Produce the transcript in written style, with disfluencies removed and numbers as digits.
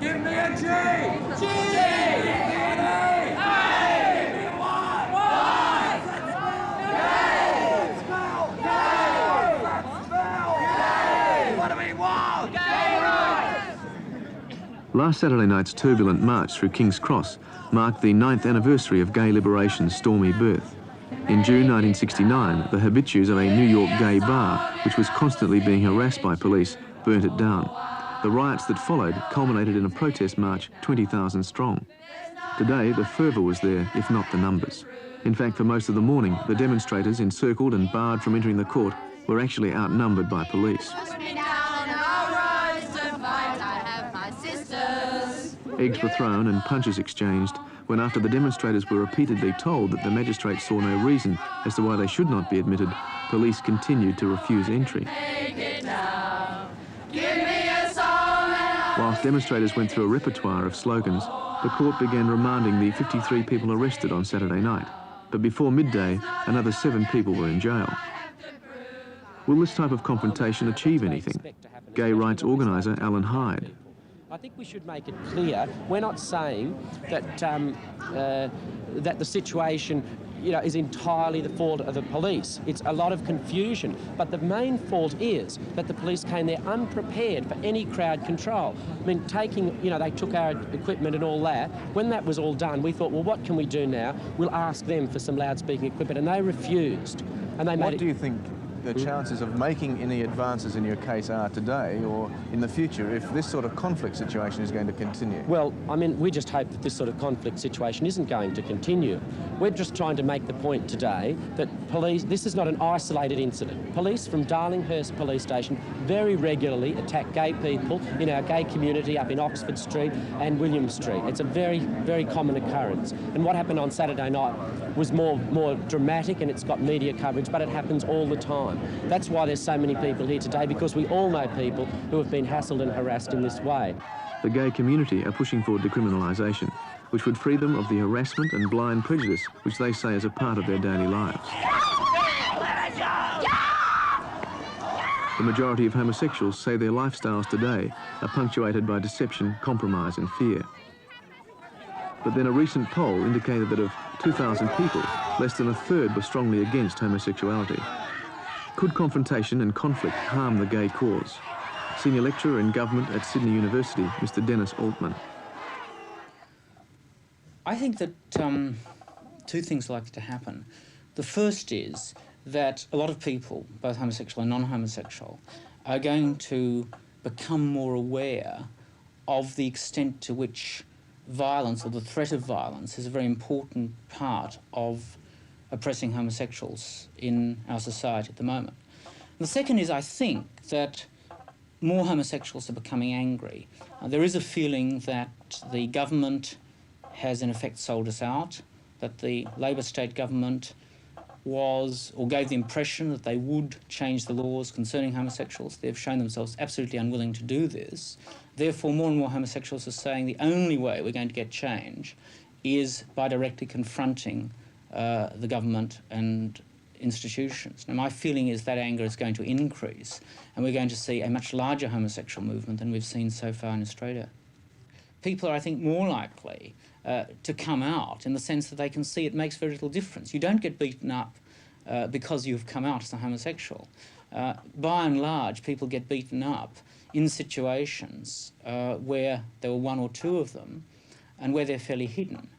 Give me a G! G! Last Saturday night's turbulent march through King's Cross marked the 9th anniversary of gay liberation's stormy birth. In June 1969, the habitués of a New York gay bar, which was constantly being harassed by police, burnt it down. The riots that followed culminated in a protest march 20,000 strong. Today, the fervour was there, if not the numbers. In fact, for most of the morning, the demonstrators, encircled and barred from entering the court, were actually outnumbered by police. Eggs were thrown and punches exchanged when, after the demonstrators were repeatedly told that the magistrate saw no reason as to why they should not be admitted, police continued to refuse entry. Whilst demonstrators went through a repertoire of slogans, the court began remanding the 53 people arrested on Saturday night. But before midday, another 7 people were in jail. Will this type of confrontation achieve anything? Gay rights organiser Alan Hyde. I think we should make it clear, we're not saying that, that the situation is entirely the fault of the police. It's a lot of confusion, but the main fault is that the police came there unprepared for any crowd control. I mean, they took our equipment and all that. When that was all done, we thought, well, what can we do now? We'll ask them for some loudspeaking equipment, and they refused. And they What do you think the chances of making any advances in your case are today or in the future if this sort of conflict situation is going to continue? Well, I mean, we just hope that this sort of conflict situation isn't going to continue. We're just trying to make the point today that this is not an isolated incident. Police from Darlinghurst Police Station very regularly attack gay people in our gay community up in Oxford Street and William Street. It's a very, very common occurrence. And what happened on Saturday night was more dramatic, and it's got media coverage, but it happens all the time. That's why there's so many people here today, because we all know people who have been hassled and harassed in this way. The gay community are pushing for decriminalisation, which would free them of the harassment and blind prejudice which they say is a part of their daily lives. The majority of homosexuals say their lifestyles today are punctuated by deception, compromise and fear. But then a recent poll indicated that of 2,000 people, less than a third were strongly against homosexuality. Could confrontation and conflict harm the gay cause? Senior lecturer in government at Sydney University, Mr. Dennis Altman. I think that 2 things are likely to happen. The first is that a lot of people, both homosexual and non-homosexual, are going to become more aware of the extent to which violence, or the threat of violence, is a very important part of oppressing homosexuals in our society at the moment. And the second is, I think, that more homosexuals are becoming angry. There is a feeling that the government has in effect sold us out, that the Labor state government gave the impression that they would change the laws concerning homosexuals. They've shown themselves absolutely unwilling to do this. Therefore, more and more homosexuals are saying the only way we're going to get change is by directly confronting the government and institutions. Now, my feeling is that anger is going to increase, and we're going to see a much larger homosexual movement than we've seen so far in Australia. People are, I think, more likely to come out in the sense that they can see it makes very little difference. You don't get beaten up because you've come out as a homosexual. By and large, people get beaten up in situations where there were 1 or 2 of them and where they're fairly hidden.